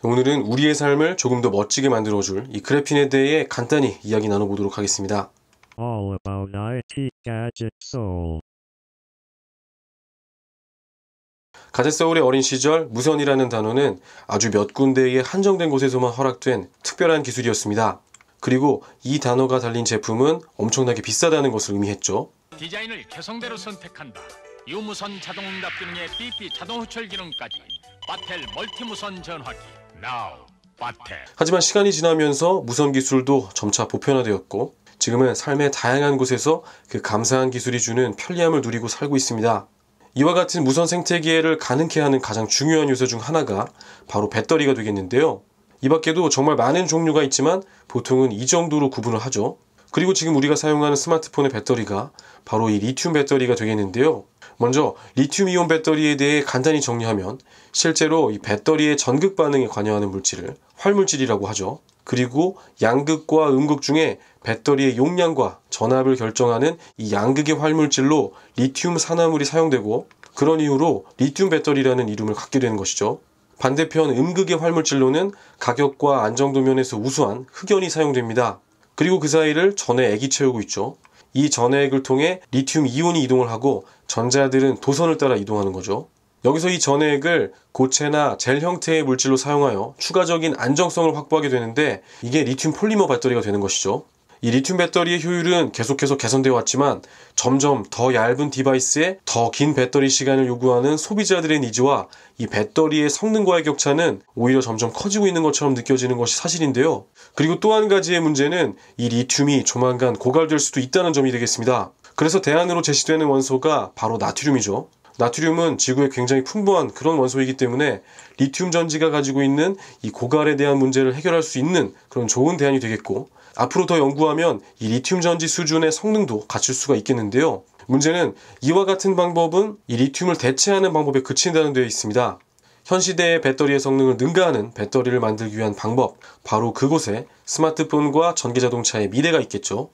오늘은 우리의 삶을 조금 더 멋지게 만들어줄 이 그래핀에 대해 간단히 이야기 나눠보도록 하겠습니다. All about IT Gadget Soul. 가젯서울의 어린 시절, 무선이라는 단어는 아주 몇 군데의 한정된 곳에서만 허락된 특별한 기술이었습니다. 그리고 이 단어가 달린 제품은 엄청나게 비싸다는 것을 의미했죠. 디자인을 개성대로 선택한다. 유무선 자동응답 기능에 BP 자동 호출 기능까지. 바텔 멀티무선 전화기. Now, 바텔. 하지만 시간이 지나면서 무선 기술도 점차 보편화되었고 지금은 삶의 다양한 곳에서 그 감사한 기술이 주는 편리함을 누리고 살고 있습니다. 이와 같은 무선 생태계를 가능케 하는 가장 중요한 요소 중 하나가 바로 배터리가 되겠는데요. 이 밖에도 정말 많은 종류가 있지만 보통은 이 정도로 구분을 하죠. 그리고 지금 우리가 사용하는 스마트폰의 배터리가 바로 이 리튬 배터리가 되겠는데요. 먼저 리튬이온 배터리에 대해 간단히 정리하면 실제로 이 배터리의 전극 반응에 관여하는 물질을 활물질이라고 하죠. 그리고 양극과 음극 중에 배터리의 용량과 전압을 결정하는 이 양극의 활물질로 리튬 산화물이 사용되고 그런 이유로 리튬 배터리라는 이름을 갖게 되는 것이죠. 반대편 음극의 활물질로는 가격과 안정도 면에서 우수한 흑연이 사용됩니다. 그리고 그 사이를 전해액이 채우고 있죠. 이 전해액을 통해 리튬 이온이 이동을 하고 전자들은 도선을 따라 이동하는 거죠. 여기서 이 전해액을 고체나 젤 형태의 물질로 사용하여 추가적인 안정성을 확보하게 되는데 이게 리튬 폴리머 배터리가 되는 것이죠. 이 리튬 배터리의 효율은 계속해서 개선되어 왔지만 점점 더 얇은 디바이스에 더 긴 배터리 시간을 요구하는 소비자들의 니즈와 이 배터리의 성능과의 격차는 오히려 점점 커지고 있는 것처럼 느껴지는 것이 사실인데요. 그리고 또 한 가지의 문제는 이 리튬이 조만간 고갈될 수도 있다는 점이 되겠습니다. 그래서 대안으로 제시되는 원소가 바로 나트륨이죠. 나트륨은 지구에 굉장히 풍부한 그런 원소이기 때문에 리튬 전지가 가지고 있는 이 고갈에 대한 문제를 해결할 수 있는 그런 좋은 대안이 되겠고 앞으로 더 연구하면 이 리튬 전지 수준의 성능도 갖출 수가 있겠는데요. 문제는 이와 같은 방법은 이 리튬을 대체하는 방법에 그친다는 데에 있습니다. 현 시대의 배터리의 성능을 능가하는 배터리를 만들기 위한 방법, 바로 그곳에 스마트폰과 전기자동차의 미래가 있겠죠.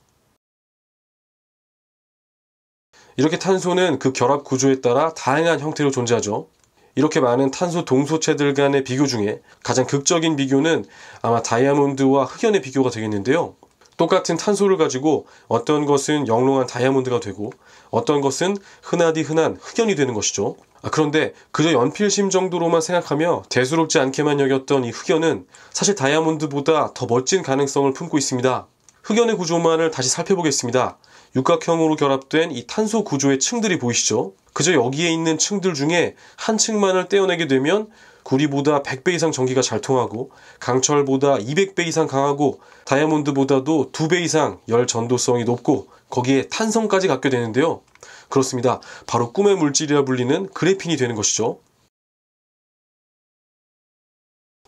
이렇게 탄소는 그 결합 구조에 따라 다양한 형태로 존재하죠. 이렇게 많은 탄소 동소체들 간의 비교 중에 가장 극적인 비교는 아마 다이아몬드와 흑연의 비교가 되겠는데요. 똑같은 탄소를 가지고 어떤 것은 영롱한 다이아몬드가 되고 어떤 것은 흔하디 흔한 흑연이 되는 것이죠. 그런데 그저 연필심 정도로만 생각하며 대수롭지 않게만 여겼던 이 흑연은 사실 다이아몬드보다 더 멋진 가능성을 품고 있습니다. 흑연의 구조만을 다시 살펴보겠습니다. 육각형으로 결합된 이 탄소 구조의 층들이 보이시죠? 그저 여기에 있는 층들 중에 한 층만을 떼어내게 되면 구리보다 100배 이상 전기가 잘 통하고 강철보다 200배 이상 강하고 다이아몬드보다도 2배 이상 열 전도성이 높고 거기에 탄성까지 갖게 되는데요. 그렇습니다. 바로 꿈의 물질이라 불리는 그래핀이 되는 것이죠.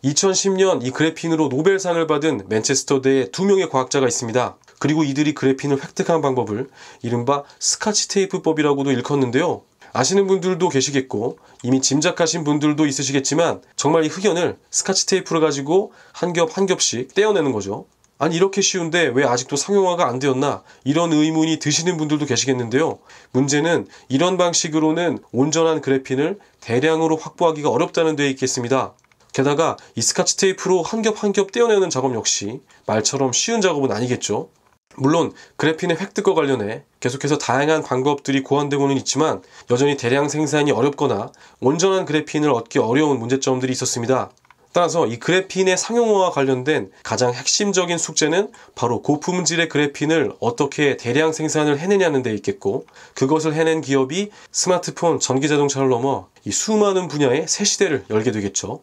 2010년 이 그래핀으로 노벨상을 받은 맨체스터대의 2명의 과학자가 있습니다. 그리고 이들이 그래핀을 획득한 방법을 이른바 스카치 테이프법이라고도 일컫는데요. 아시는 분들도 계시겠고 이미 짐작하신 분들도 있으시겠지만 정말 이 흑연을 스카치 테이프를 가지고 한 겹 한 겹씩 떼어내는 거죠. 아니 이렇게 쉬운데 왜 아직도 상용화가 안 되었나 이런 의문이 드시는 분들도 계시겠는데요. 문제는 이런 방식으로는 온전한 그래핀을 대량으로 확보하기가 어렵다는 데에 있겠습니다. 게다가 이 스카치 테이프로 한 겹 한 겹 떼어내는 작업 역시 말처럼 쉬운 작업은 아니겠죠. 물론 그래핀의 획득과 관련해 계속해서 다양한 방법들이 고안되고는 있지만 여전히 대량 생산이 어렵거나 온전한 그래핀을 얻기 어려운 문제점들이 있었습니다. 따라서 이 그래핀의 상용화와 관련된 가장 핵심적인 숙제는 바로 고품질의 그래핀을 어떻게 대량 생산을 해내냐는 데 있겠고 그것을 해낸 기업이 스마트폰, 전기자동차를 넘어 이 수많은 분야의 새 시대를 열게 되겠죠.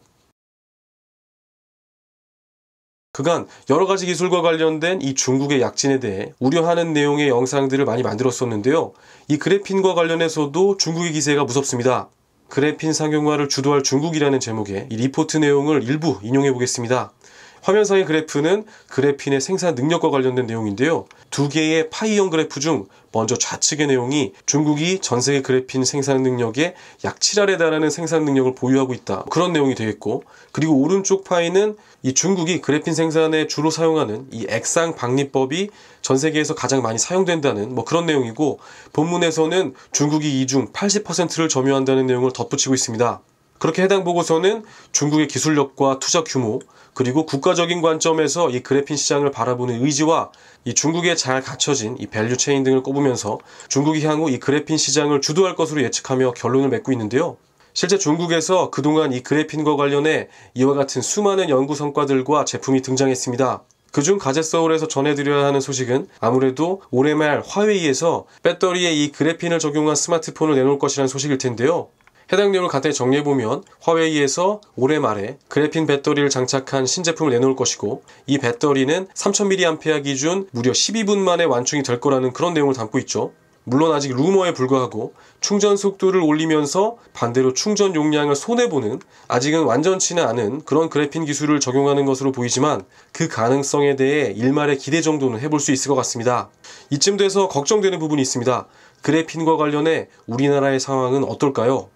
그간 여러가지 기술과 관련된 이 중국의 약진에 대해 우려하는 내용의 영상들을 많이 만들었었는데요. 이 그래핀과 관련해서도 중국의 기세가 무섭습니다. 그래핀 상용화를 주도할 중국이라는 제목의 이 리포트 내용을 일부 인용해 보겠습니다. 화면상의 그래프는 그래핀의 생산 능력과 관련된 내용인데요. 두 개의 파이형 그래프 중 먼저 좌측의 내용이 중국이 전세계 그래핀 생산 능력의 약 7할에 달하는 생산 능력을 보유하고 있다. 그런 내용이 되겠고 그리고 오른쪽 파이는 이 중국이 그래핀 생산에 주로 사용하는 이 액상 박리법이 전 세계에서 가장 많이 사용된다는 그런 내용이고 본문에서는 중국이 이 중 80%를 점유한다는 내용을 덧붙이고 있습니다. 그렇게 해당 보고서는 중국의 기술력과 투자 규모, 그리고 국가적인 관점에서 이 그래핀 시장을 바라보는 의지와 이 중국에 잘 갖춰진 이 밸류 체인 등을 꼽으면서 중국이 향후 이 그래핀 시장을 주도할 것으로 예측하며 결론을 맺고 있는데요. 실제 중국에서 그동안 이 그래핀과 관련해 이와 같은 수많은 연구 성과들과 제품이 등장했습니다. 그중 가제서울에서 전해드려야 하는 소식은 아무래도 올해 말 화웨이에서 배터리에 이 그래핀을 적용한 스마트폰을 내놓을 것이라는 소식일 텐데요. 해당 내용을 간단히 정리해보면 화웨이에서 올해 말에 그래핀 배터리를 장착한 신제품을 내놓을 것이고, 이 배터리는 3000mAh 기준 무려 12분 만에 완충이 될 거라는 그런 내용을 담고 있죠. 물론 아직 루머에 불과하고 충전 속도를 올리면서 반대로 충전 용량을 손해보는, 아직은 완전치는 않은 그런 그래핀 기술을 적용하는 것으로 보이지만 그 가능성에 대해 일말의 기대 정도는 해볼 수 있을 것 같습니다. 이쯤 돼서 걱정되는 부분이 있습니다. 그래핀과 관련해 우리나라의 상황은 어떨까요?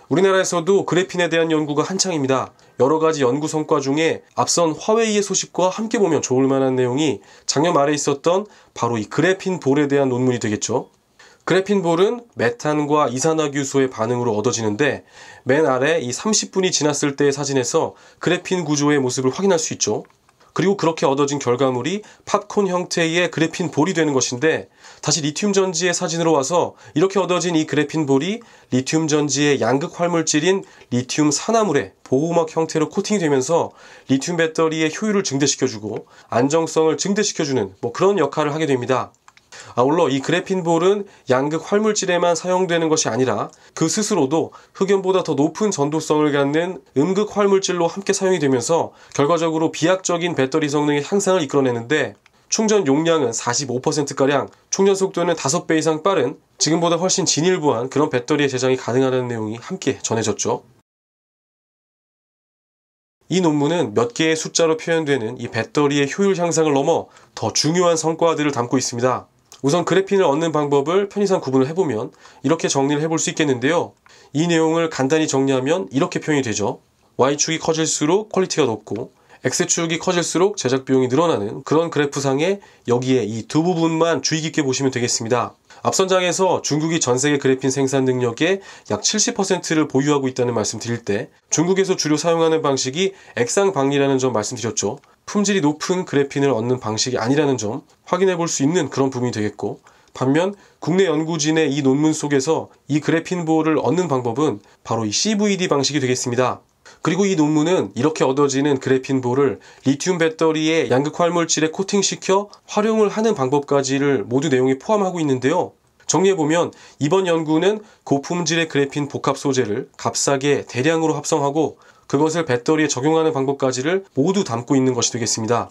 우리나라에서도 그래핀에 대한 연구가 한창입니다. 여러 가지 연구 성과 중에 앞선 화웨이의 소식과 함께 보면 좋을 만한 내용이 작년 말에 있었던 바로 이 그래핀 볼에 대한 논문이 되겠죠. 그래핀 볼은 메탄과 이산화규소의 반응으로 얻어지는데, 맨 아래 이 30분이 지났을 때의 사진에서 그래핀 구조의 모습을 확인할 수 있죠. 그리고 그렇게 얻어진 결과물이 팝콘 형태의 그래핀 볼이 되는 것인데, 다시 리튬 전지의 사진으로 와서 이렇게 얻어진 이 그래핀 볼이 리튬 전지의 양극 활물질인 리튬 산화물의 보호막 형태로 코팅이 되면서 리튬 배터리의 효율을 증대시켜주고 안정성을 증대시켜주는 그런 역할을 하게 됩니다. 아울러 이 그래핀 볼은 양극 활물질에만 사용되는 것이 아니라 그 스스로도 흑연보다 더 높은 전도성을 갖는 음극 활물질로 함께 사용이 되면서 결과적으로 비약적인 배터리 성능의 향상을 이끌어내는데, 충전 용량은 45%가량, 충전 속도는 5배 이상 빠른, 지금보다 훨씬 진일보한 그런 배터리의 제작이 가능하다는 내용이 함께 전해졌죠. 이 논문은 몇 개의 숫자로 표현되는 이 배터리의 효율 향상을 넘어 더 중요한 성과들을 담고 있습니다. 우선 그래핀을 얻는 방법을 편의상 구분을 해보면 이렇게 정리를 해볼 수 있겠는데요. 이 내용을 간단히 정리하면 이렇게 표현이 되죠. Y축이 커질수록 퀄리티가 높고 X축이 커질수록 제작 비용이 늘어나는 그런 그래프상에 여기에 이 두 부분만 주의 깊게 보시면 되겠습니다. 앞선 장에서 중국이 전세계 그래핀 생산 능력의 약 70%를 보유하고 있다는 말씀 드릴 때 중국에서 주로 사용하는 방식이 액상방리라는 점 말씀드렸죠. 품질이 높은 그래핀을 얻는 방식이 아니라는 점 확인해 볼 수 있는 그런 부분이 되겠고, 반면 국내 연구진의 이 논문 속에서 이 그래핀 볼을 얻는 방법은 바로 이 CVD 방식이 되겠습니다. 그리고 이 논문은 이렇게 얻어지는 그래핀 볼을 리튬 배터리의 양극 활물질에 코팅시켜 활용을 하는 방법까지를 모두 내용에 포함하고 있는데요. 정리해보면 이번 연구는 고품질의 그래핀 복합 소재를 값싸게 대량으로 합성하고 그것을 배터리에 적용하는 방법까지를 모두 담고 있는 것이 되겠습니다.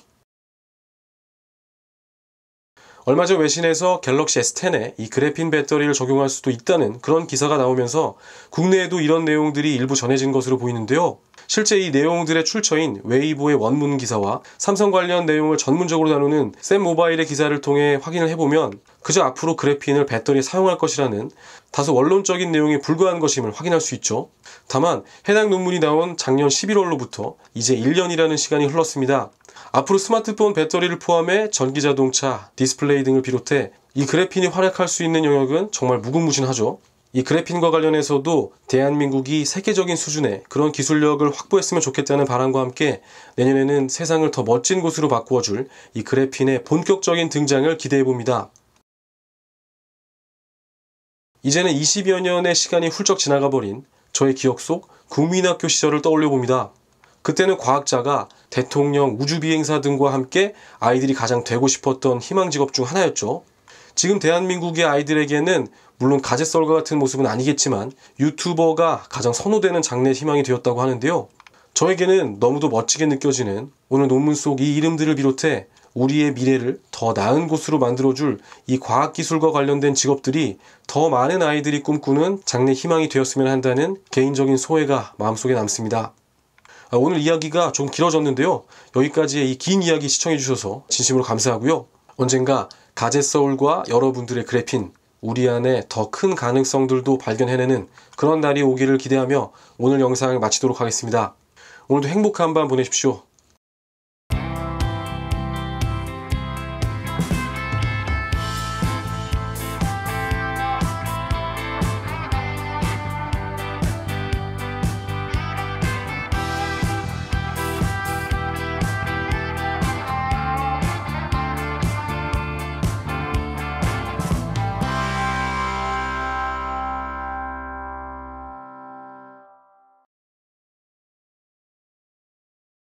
얼마 전 외신에서 갤럭시 S10에 이 그래핀 배터리를 적용할 수도 있다는 그런 기사가 나오면서 국내에도 이런 내용들이 일부 전해진 것으로 보이는데요. 실제 이 내용들의 출처인 웨이보의 원문 기사와 삼성 관련 내용을 전문적으로 다루는 샘모바일의 기사를 통해 확인을 해보면 그저 앞으로 그래핀을 배터리에 사용할 것이라는 다소 원론적인 내용에 불과한 것임을 확인할 수 있죠. 다만 해당 논문이 나온 작년 11월로부터 이제 1년이라는 시간이 흘렀습니다. 앞으로 스마트폰 배터리를 포함해 전기자동차, 디스플레이 등을 비롯해 이 그래핀이 활약할 수 있는 영역은 정말 무궁무진하죠. 이 그래핀과 관련해서도 대한민국이 세계적인 수준의 그런 기술력을 확보했으면 좋겠다는 바람과 함께 내년에는 세상을 더 멋진 곳으로 바꾸어줄 이 그래핀의 본격적인 등장을 기대해봅니다. 이제는 20여 년의 시간이 훌쩍 지나가 버린 저의 기억 속 국민학교 시절을 떠올려봅니다. 그때는 과학자가 대통령, 우주비행사 등과 함께 아이들이 가장 되고 싶었던 희망 직업 중 하나였죠. 지금 대한민국의 아이들에게는 물론 가젯썰과 같은 모습은 아니겠지만 유튜버가 가장 선호되는 장래 희망이 되었다고 하는데요. 저에게는 너무도 멋지게 느껴지는 오늘 논문 속 이 이름들을 비롯해 우리의 미래를 더 나은 곳으로 만들어줄 이 과학기술과 관련된 직업들이 더 많은 아이들이 꿈꾸는 장래 희망이 되었으면 한다는 개인적인 소회가 마음속에 남습니다. 오늘 이야기가 좀 길어졌는데요. 여기까지의 이 긴 이야기 시청해주셔서 진심으로 감사하고요. 언젠가 가젯서울과 여러분들의 그래핀, 우리 안에 더 큰 가능성들도 발견해내는 그런 날이 오기를 기대하며 오늘 영상을 마치도록 하겠습니다. 오늘도 행복한 밤 보내십시오.